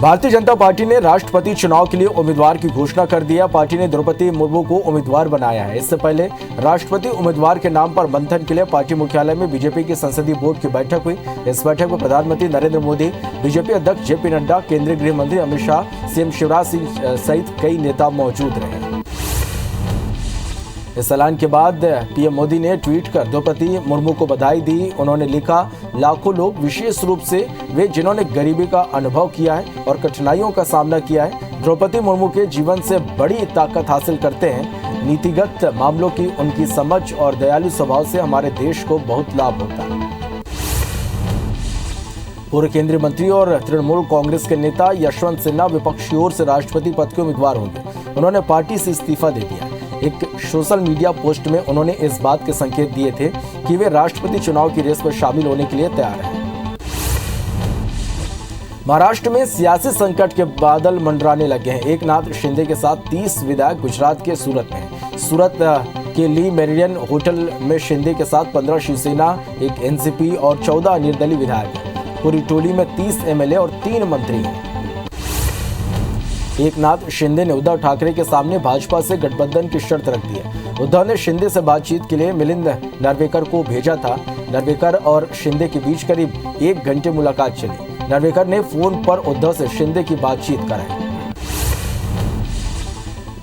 Bharatiya Janata party ने राष्ट्रपति चुनाव के लिए उम्मीदवार की घोषणा कर दिया। पार्टी ने द्रौपदी मुर्मू को उम्मीदवार बनाया है। इससे पहले राष्ट्रपति उम्मीदवार के नाम पर मंथन के लिए पार्टी मुख्यालय में बीजेपी की संसदीय बोर्ड की बैठक हुई। इस बैठक में प्रधानमंत्री नरेंद्र मोदी, बीजेपी अध्यक्ष जेपी नड्डा, केंद्रीय गृह मंत्री अमित शाह, सीएम शिवराज सिंह सहित कई नेता मौजूद रहे। इस ऐलान के बाद पीएम मोदी ने ट्वीट कर द्रौपदी मुर्मू को बधाई दी। उन्होंने लिखा, लाखों लोग, विशेष रूप से वे जिन्होंने गरीबी का अनुभव किया है और कठिनाइयों का सामना किया है, द्रौपदी मुर्मू के जीवन से बड़ी ताकत हासिल करते हैं। नीतिगत मामलों की उनकी समझ और दयालु स्वभाव से हमारे देश को बहुत लाभ होता है। पूर्व केंद्रीय मंत्री और तृणमूल कांग्रेस के नेता यशवंत सिन्हा विपक्ष की ओर से राष्ट्रपति पद के उम्मीदवार होंगे। उन्होंने पार्टी से इस्तीफा दे दिया। एक सोशल मीडिया पोस्ट में उन्होंने इस बात के संकेत दिए थे कि वे राष्ट्रपति चुनाव की रेस में शामिल होने के लिए तैयार हैं। महाराष्ट्र में सियासी संकट के बादल मंडराने लगे हैं। एकनाथ शिंदे के साथ 30 विधायक गुजरात के सूरत में। सूरत के ली मेरिडियन होटल में शिंदे के साथ 15 शिवसेना, एक एनसीपी और 14 निर्दलीय विधायक हैं। पूरी टोली में 30 एमएलए और 3 मंत्री हैं। एकनाथ शिंदे ने उद्धव ठाकरे के सामने भाजपा से गठबंधन की शर्त रख दी है। उद्धव ने शिंदे से बातचीत के लिए मिलिंद नार्वेकर को भेजा था। नार्वेकर और शिंदे के बीच करीब 1 घंटे मुलाकात चली। नार्वेकर ने फोन पर उद्धव से शिंदे की बातचीत कराई।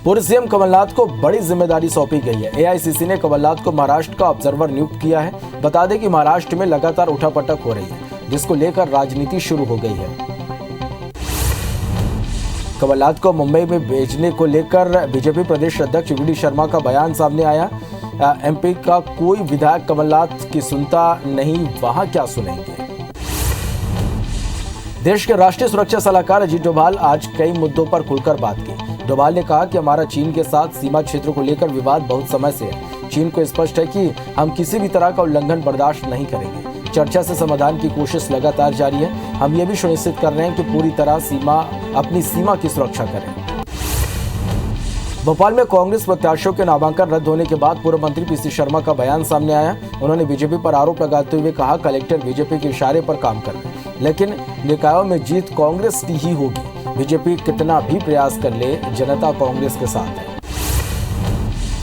पूर्व सीएम कमलनाथ को बड़ी जिम्मेदारी सौंपी गई है। एआईसीसी ने कमलनाथ को महाराष्ट्र का ऑब्जर्वर नियुक्त किया है। बता दें कि महाराष्ट्र में लगातार उठापटक हो रही है, जिसको लेकर राजनीति शुरू हो गई है। कमलनाथ को मुंबई में भेजने को लेकर बीजेपी प्रदेश अध्यक्ष वी डी शर्मा का बयान सामने आया। एमपी का कोई विधायक कमलनाथ की सुनता नहीं, वहां क्या सुनेंगे। देश के राष्ट्रीय सुरक्षा सलाहकार अजीत डोभाल आज कई मुद्दों पर खुलकर बात की। डोभाल ने कहा कि हमारा चीन के साथ सीमा क्षेत्रों को लेकर विवाद बहुत समय से है। चीन को स्पष्ट है कि हम किसी भी तरह का उल्लंघन बर्दाश्त नहीं करेंगे। चर्चा से समाधान की कोशिश लगातार जारी है। हम ये भी सुनिश्चित कर रहे हैं कि पूरी तरह अपनी सीमा की सुरक्षा करें। भोपाल में कांग्रेस प्रत्याशियों के नामांकन रद्द होने के बाद पूर्व मंत्री पीसी शर्मा का बयान सामने आया। उन्होंने बीजेपी पर आरोप लगाते हुए कहा, कलेक्टर बीजेपी के इशारे पर काम कर रहे हैं, लेकिन निकायों में जीत कांग्रेस की ही होगी। बीजेपी कितना भी प्रयास कर ले, जनता कांग्रेस के साथ है।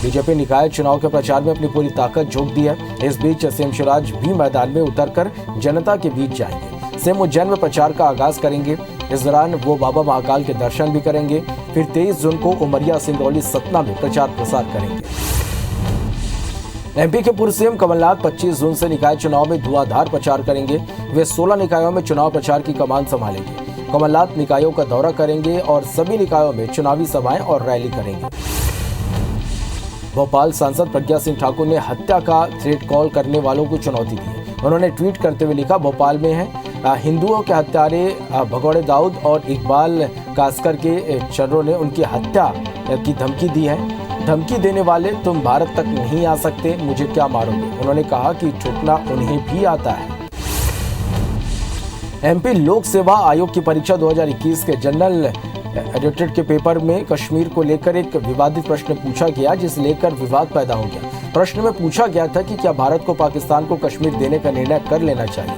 बीजेपी निकाय चुनाव के प्रचार में अपनी पूरी ताकत झोंक दी है। इस बीच सीएम शिवराज भी मैदान में उतरकर जनता के बीच जाएंगे। सीएम उज्जैन में प्रचार का आगाज करेंगे। इस दौरान वो बाबा महाकाल के दर्शन भी करेंगे। फिर 23 जून को उमरिया, सिंगरौली, सतना में प्रचार प्रसार करेंगे। एमपी के पूर्व सीएम कमलनाथ 25 जून से निकाय चुनाव में धुआंधार प्रचार करेंगे। वे 16 निकायों में चुनाव प्रचार की कमान संभालेंगे। कमलनाथ निकायों का दौरा करेंगे और सभी निकायों में चुनावी सभाएं और रैली करेंगे। भोपाल सांसद प्रज्ञा सिंह ठाकुर ने हत्या का थ्रेट कॉल करने वालों को चुनौती दी है। उन्होंने ट्वीट करते हुए लिखा, भोपाल में है हिंदुओं के हत्यारे भगौड़े दाऊद और इकबाल कास्कर के चर्रों ने उनकी हत्या की धमकी दी है। धमकी देने वाले, तुम भारत तक नहीं आ सकते, मुझे क्या मारोगे। उन्होंने कहा कि ठोकना उन्हें भी आता है। एमपी लोक सेवा आयोग की परीक्षा 2021 के जनरल एडिटेड के पेपर में कश्मीर को लेकर एक विवादित प्रश्न पूछा गया, जिसे लेकर विवाद पैदा हो गया। प्रश्न में पूछा गया था कि क्या भारत को पाकिस्तान को कश्मीर देने का निर्णय कर लेना चाहिए,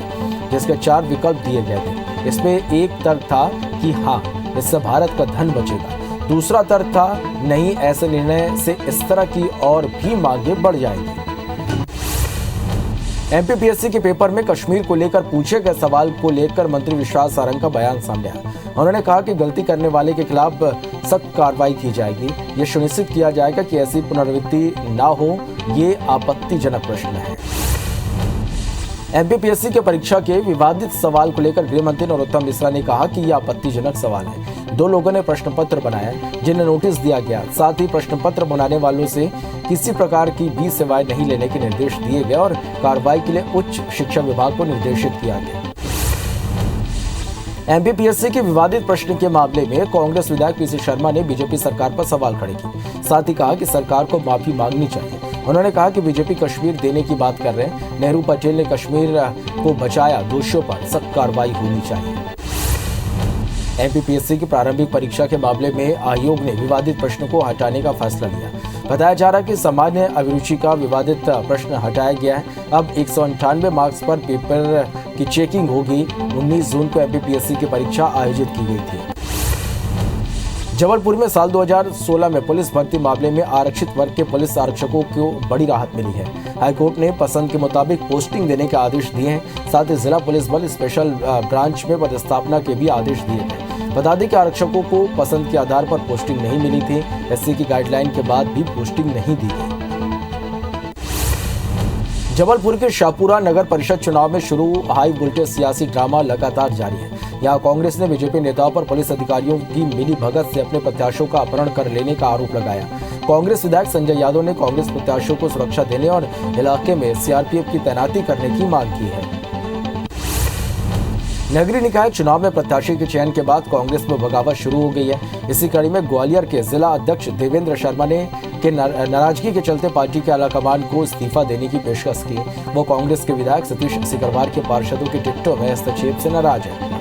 जिसके 4 विकल्प दिए गए थे। इसमें एक तर्क था कि हाँ, इससे भारत का धन बचेगा। दूसरा तर्क था, नहीं, ऐसे निर्णय से इस तरह की और भी मांगे बढ़ जाएंगी। एमपीपीएससी के पेपर में कश्मीर को लेकर पूछे गए सवाल को लेकर मंत्री विश्वास सारंग का बयान सामने आया। उन्होंने कहा कि गलती करने वाले के खिलाफ सख्त कार्रवाई की जाएगी। ये सुनिश्चित किया जाएगा कि ऐसी पुनरावृत्ति ना हो। ये आपत्तिजनक प्रश्न है। एमपीपीएससी के परीक्षा के विवादित सवाल को लेकर गृह मंत्री नरोत्तम मिश्रा ने कहा कि यह आपत्तिजनक सवाल है। 2 लोगों ने प्रश्न पत्र बनाया, जिन्हें नोटिस दिया गया। साथ ही प्रश्न पत्र बनाने वालों से किसी प्रकार की भी सेवाएं नहीं लेने के निर्देश दिए गए और कार्रवाई के लिए उच्च शिक्षा विभाग को निर्देशित किया गया। एमपीपीएससी के विवादित प्रश्न के मामले में कांग्रेस विधायक पीसी शर्मा ने बीजेपी सरकार पर सवाल खड़े किए। साथ ही कहा कि सरकार को माफी मांगनी चाहिए। उन्होंने कहा कि बीजेपी कश्मीर देने की बात कर रहे हैं। नेहरू पटेल ने कश्मीर को बचाया, दोषियों पर सख्त कार्रवाई होनी चाहिए। एमपीपीएससी की प्रारंभिक परीक्षा के मामले में आयोग ने विवादित प्रश्न को हटाने का फैसला लिया। बताया जा रहा है कि सामान्य अभिरुचि का विवादित प्रश्न हटाया गया है। अब 198 मार्क्स पर पेपर कि चेकिंग होगी। 19 जून को एमपीपीएससी की परीक्षा आयोजित की गई थी। जबलपुर में साल 2016 में पुलिस भर्ती मामले में आरक्षित वर्ग के पुलिस आरक्षकों को बड़ी राहत मिली है। हाईकोर्ट ने पसंद के मुताबिक पोस्टिंग देने के आदेश दिए हैं। साथ ही जिला पुलिस बल स्पेशल ब्रांच में पदस्थापना के भी आदेश दिए थे। बता दें कि आरक्षकों को पसंद के आधार पर पोस्टिंग नहीं मिली थी। एससी की गाइडलाइन के बाद भी पोस्टिंग नहीं दी गई। जबलपुर के शाहपुरा नगर परिषद चुनाव में शुरू हाई वोल्टेज सियासी ड्रामा लगातार जारी है। यहां कांग्रेस ने बीजेपी नेताओं पर पुलिस अधिकारियों की मिली भगत से अपने प्रत्याशियों का अपहरण कर लेने का आरोप लगाया। कांग्रेस विधायक संजय यादव ने कांग्रेस प्रत्याशियों को सुरक्षा देने और इलाके में सीआरपीएफ की तैनाती करने की मांग की है। नगरीय निकाय चुनाव में प्रत्याशी के चयन के बाद कांग्रेस में बगावत शुरू हो गई है। इसी कड़ी में ग्वालियर के जिला अध्यक्ष देवेंद्र शर्मा ने नाराजगी के चलते पार्टी के आलाकमान को इस्तीफा देने की पेशकश की। वो कांग्रेस के विधायक सतीश सिकरवार के पार्षदों की टिकटों में हस्तक्षेप से नाराज है।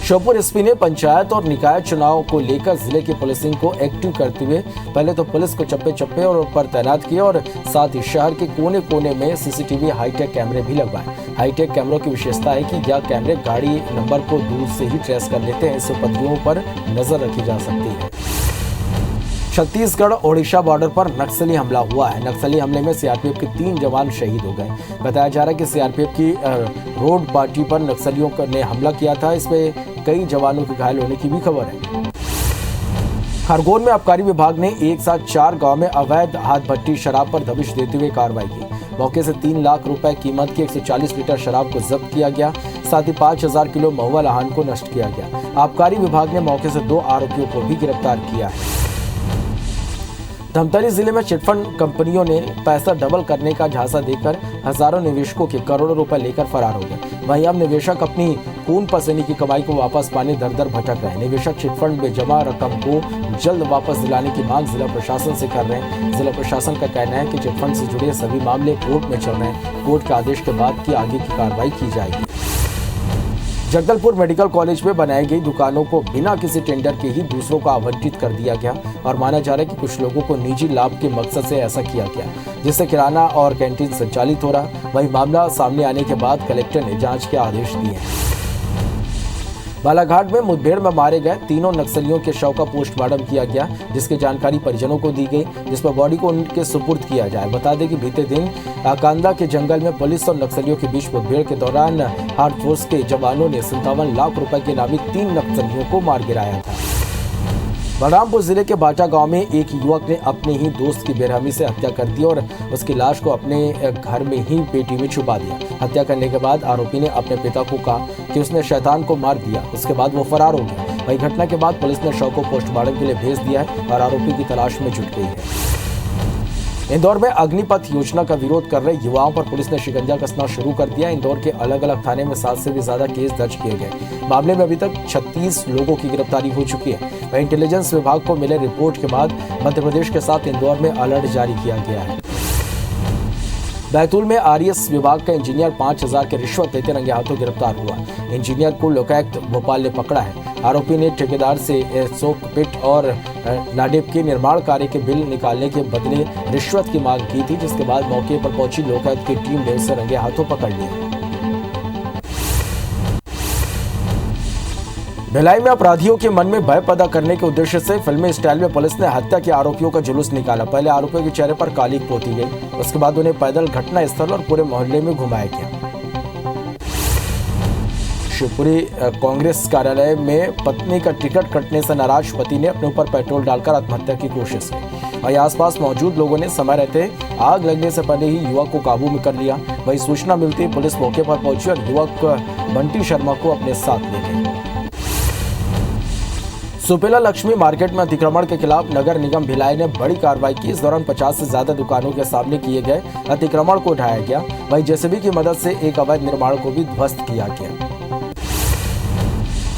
श्योपुर एसपी ने पंचायत और निकाय चुनाव को लेकर जिले की पुलिसिंग को एक्टिव करते हुए पहले तो पुलिस को चप्पे चप्पे और पर तैनात किया और साथ ही शहर के कोने कोने में सीसीटीवी हाईटेक कैमरे भी लगवाए। हाईटेक कैमरों की विशेषता है कि यह कैमरे गाड़ी नंबर को दूर से ही ट्रेस कर लेते हैं। इससे उपद्रवियों पर नजर रखी जा सकती है। छत्तीसगढ़ ओडिशा बॉर्डर पर नक्सली हमला हुआ है। नक्सली हमले में सीआरपीएफ के 3 जवान शहीद हो गए। बताया जा रहा है कि सीआरपीएफ की रोड पार्टी पर नक्सलियों ने हमला किया था। इसमें कई जवानों के घायल होने की भी खबर है। खरगोन में आबकारी विभाग ने एक साथ 4 गांव में अवैध हाथ भट्टी शराब पर दबिश देते हुए कार्रवाई की। मौके से 3 लाख रुपए कीमत की 140 लीटर शराब को जब्त किया गया। साथ ही 5000 किलो महुआ लहान को नष्ट किया गया। आबकारी विभाग ने मौके से 2 आरोपियों को भी गिरफ्तार किया है। धमतरी जिले में चिटफंड कंपनियों ने पैसा डबल करने का झांसा देकर हजारों निवेशकों के करोड़ों रुपए लेकर फरार हो गए। वहीं अब निवेशक अपनी खून पसीने की कमाई को वापस पाने दर दर भटक रहे हैं। निवेशक चिटफंड में जमा रकम को जल्द वापस दिलाने की मांग जिला प्रशासन से कर रहे हैं। जिला प्रशासन का कहना है कि चिटफंड से जुड़े सभी मामले कोर्ट में चल रहे हैं। कोर्ट के आदेश के बाद की आगे की कार्रवाई की जाएगी। जगदलपुर मेडिकल कॉलेज में बनाई गई दुकानों को बिना किसी टेंडर के ही दूसरों को आवंटित कर दिया गया और माना जा रहा है कि कुछ लोगों को निजी लाभ के मकसद से ऐसा किया गया, जिससे किराना और कैंटीन संचालित हो रहा। वहीं मामला सामने आने के बाद कलेक्टर ने जांच के आदेश दिए हैं। बालाघाट में मुठभेड़ में मारे गए 3 नक्सलियों के शव का पोस्टमार्टम किया गया, जिसकी जानकारी परिजनों को दी गई, जिस पर बॉडी को उनके सुपुर्द किया जाए। बता दें कि बीते दिन आकांदा के जंगल में पुलिस और नक्सलियों के बीच मुठभेड़ के दौरान आर्म फोर्स के जवानों ने 57 लाख रुपए के इनामी 3 नक्सलियों को मार गिराया था। बलरामपुर जिले के बाटा गांव में एक युवक ने अपने ही दोस्त की बेरहमी से हत्या कर दी और उसकी लाश को अपने घर में ही पेटी में छुपा दिया। हत्या करने के बाद आरोपी ने अपने पिता को कहा कि उसने शैतान को मार दिया। उसके बाद वो फरार हो गया। वही घटना के बाद पुलिस ने शव को पोस्टमार्टम के लिए भेज दिया है और आरोपी की तलाश में जुट गई है। इंदौर में अग्निपथ योजना का विरोध कर रहे युवाओं पर पुलिस ने शिकंजा कसना शुरू कर दिया। इंदौर के अलग अलग थाने में 7 से भी ज्यादा केस दर्ज किए गए। मामले में अभी तक 36 लोगों की गिरफ्तारी हो चुकी है। वहीं इंटेलिजेंस विभाग को मिले रिपोर्ट के बाद मध्य प्रदेश के साथ इंदौर में अलर्ट जारी किया गया है। बैतूल में आरएस विभाग का इंजीनियर 5000 की रिश्वत लेते रंगे हाथों गिरफ्तार हुआ। इंजीनियर को लोकायुक्त भोपाल ने पकड़ा है। आरोपी ने ठेकेदार से सोक पिट और नाडेप के निर्माण कार्य के बिल निकालने के बदले रिश्वत की मांग की थी, जिसके बाद मौके पर पहुंची लोकायुक्त की टीम ने उसे रंगे हाथों पकड़ लिया। भिलाई में अपराधियों के मन में भय पैदा करने के उद्देश्य से फिल्मी स्टाइल में पुलिस ने हत्या के आरोपियों का जुलूस निकाला। पहले आरोपियों के चेहरे पर कालिख पोती गई, उसके बाद उन्हें पैदल घटना स्थल और पूरे मोहल्ले में घुमाया गया। शिवपुरी कांग्रेस कार्यालय में पत्नी का टिकट कटने से नाराज पति ने अपने ऊपर पेट्रोल डालकर आत्महत्या की कोशिश की। वहीं आसपास मौजूद लोगों ने समय रहते आग लगने से पहले ही युवक को काबू में कर लिया। वहीं सूचना मिलती पुलिस मौके पर पहुंची और युवक बंटी शर्मा को अपने साथ ले गई। सुपेला लक्ष्मी मार्केट में अतिक्रमण के खिलाफ नगर निगम भिलाई ने बड़ी कार्रवाई की। इस दौरान 50 से ज्यादा दुकानों के सामने किए गए अतिक्रमण को उठाया गया। वहीं जेसीबी की मदद से एक अवैध निर्माण को भी ध्वस्त किया गया।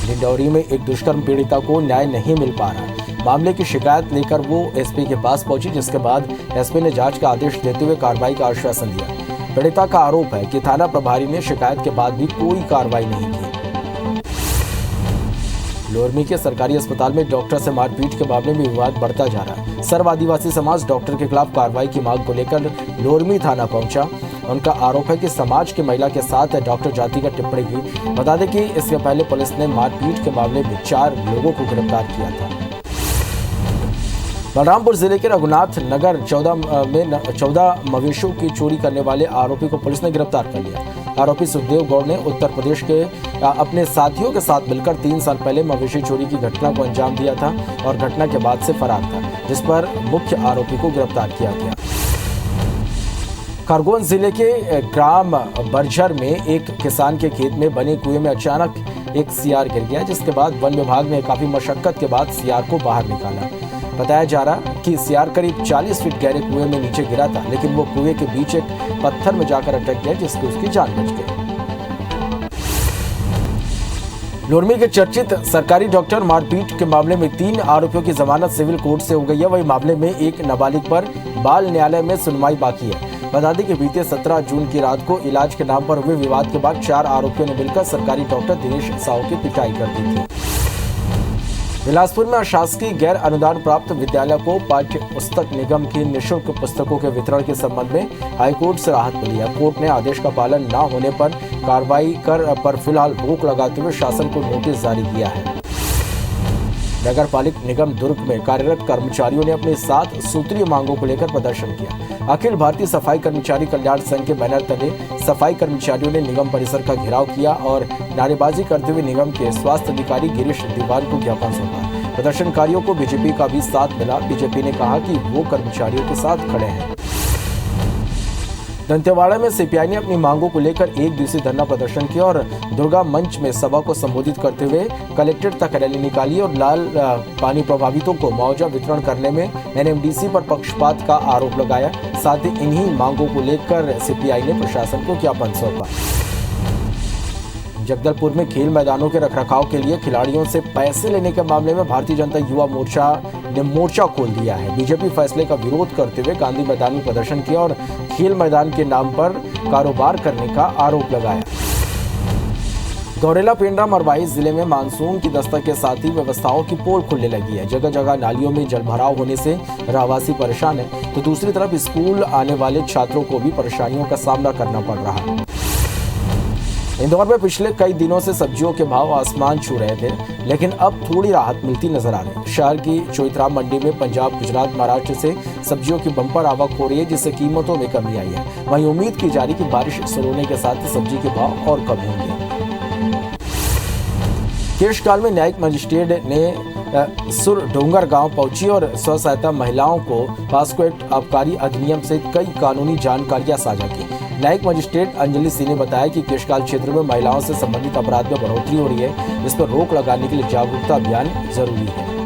डिंडौरी में एक दुष्कर्म पीड़िता को न्याय नहीं मिल पा रहा। मामले की शिकायत लेकर वो एसपी के पास पहुंची, जिसके बाद एसपी ने जांच का आदेश देते हुए कार्रवाई का आश्वासन दिया। पीड़िता का आरोप है कि थाना प्रभारी ने शिकायत के बाद भी कोई कार्रवाई नहीं की। लोरमी के सरकारी अस्पताल में डॉक्टर से मारपीट के मामले में विवाद बढ़ता जा रहा है। सर्व आदिवासी समाज डॉक्टर के खिलाफ कार्रवाई की मांग को लेकर लोरमी थाना पहुंचा। उनका आरोप है कि समाज की महिला के साथ डॉक्टर जाति का टिप्पणी की। बता दें कि इससे पहले पुलिस ने मारपीट के मामले में 4 लोगों को गिरफ्तार किया था। बलरामपुर जिले के रघुनाथ नगर 14 मवेशियों की चोरी करने वाले आरोपी को पुलिस ने गिरफ्तार कर लिया। आरोपी सुखदेव गौड़ ने उत्तर प्रदेश के अपने साथियों के साथ मिलकर 3 साल पहले मवेशी चोरी की घटना को अंजाम दिया था और घटना के बाद से फरार था, जिस पर मुख्य आरोपी को गिरफ्तार किया गया। खरगोन जिले के ग्राम बरझर में एक किसान के खेत में बने कुएं में अचानक एक सियार गिर गया, जिसके बाद वन विभाग ने काफी मशक्कत के बाद सियार को बाहर निकाला। बताया जा रहा कि सियार करीब 40 फीट गहरे कुएं में नीचे गिरा था, लेकिन वो कुएं के बीच एक पत्थर में जाकर अटक गया, जिससे उसकी जान बच गई। लोरमी के चर्चित सरकारी डॉक्टर मारपीट के मामले में 3 आरोपियों की जमानत सिविल कोर्ट से हो गई है। वही मामले में एक नाबालिग पर बाल न्यायालय में सुनवाई बाकी है। बता दें कि बीते 17 जून की रात को इलाज के नाम पर हुए विवाद के बाद 4 आरोपियों ने मिलकर सरकारी डॉक्टर दिनेश साहू की पिटाई कर दी थी। बिलासपुर में अशासकीय गैर अनुदान प्राप्त विद्यालय को पाठ्य पुस्तक निगम की निःशुल्क पुस्तकों के वितरण के संबंध में हाईकोर्ट से राहत मिली है। कोर्ट ने आदेश का पालन न होने पर कार्रवाई पर फिलहाल रोक लगाते हुए शासन को नोटिस जारी किया है। नगर पालिक निगम दुर्ग में कार्यरत कर्मचारियों ने अपनी 7 सूत्रीय मांगों को लेकर प्रदर्शन किया। अखिल भारतीय सफाई कर्मचारी कल्याण संघ के बैनर तले सफाई कर्मचारियों ने निगम परिसर का घेराव किया और नारेबाजी करते हुए निगम के स्वास्थ्य अधिकारी गिरीश दीवान को ज्ञापन सौंपा। प्रदर्शनकारियों को बीजेपी का भी साथ मिला। बीजेपी ने कहा कि वो कर्मचारियों के साथ खड़े हैं। दंतेवाड़ा में सीपीआई ने अपनी मांगों को लेकर 1 दिवसीय धरना प्रदर्शन किया और दुर्गा मंच में सभा को संबोधित करते हुए कलेक्ट्रेट तक रैली निकाली और लाल पानी प्रभावितों को मुआवजा वितरण करने में एनएमडीसी पर पक्षपात का आरोप लगाया। साथ ही इन्हीं मांगों को लेकर सीपीआई ने प्रशासन को ज्ञापन सौंपा। जगदलपुर में खेल मैदानों के रखरखाव के लिए खिलाड़ियों से पैसे लेने के मामले में भारतीय जनता युवा मोर्चा ने मोर्चा खोल दिया है। बीजेपी फैसले का विरोध करते हुए गांधी मैदान में प्रदर्शन किया और खेल मैदान के नाम पर कारोबार करने का आरोप लगाया। गौरेला पेंड्रा मरवाही जिले में मानसून की दस्तक के साथ ही व्यवस्थाओं की पोल खुलने लगी है। जगह जगह नालियों में जलभराव होने से रहवासी परेशान है, तो दूसरी तरफ स्कूल आने वाले छात्रों को भी परेशानियों का सामना करना पड़ रहा है। इंदौर में पिछले कई दिनों से सब्जियों के भाव आसमान छू रहे थे, लेकिन अब थोड़ी राहत मिलती नजर आ रही है। शहर की चोइथराम मंडी में पंजाब, गुजरात, महाराष्ट्र से सब्जियों की बम्पर आवक हो रही है, जिससे कीमतों में कमी आई है। वहीं उम्मीद की जा रही कि बारिश शुरू होने के साथ सब्जी के भाव और कम होंगे। केशकाल में न्यायिक मजिस्ट्रेट ने सुरडोंगर गांव पहुंची और स्व सहायता महिलाओं को पॉस्को एक्ट, आबकारी अधिनियम सहित कई कानूनी जानकारियां साझा की। न्यायिक मजिस्ट्रेट अंजलि सिंह ने बताया कि केशकाल क्षेत्र में महिलाओं से संबंधित अपराध में बढ़ोतरी हो रही है, जिस पर रोक लगाने के लिए जागरूकता अभियान जरूरी है।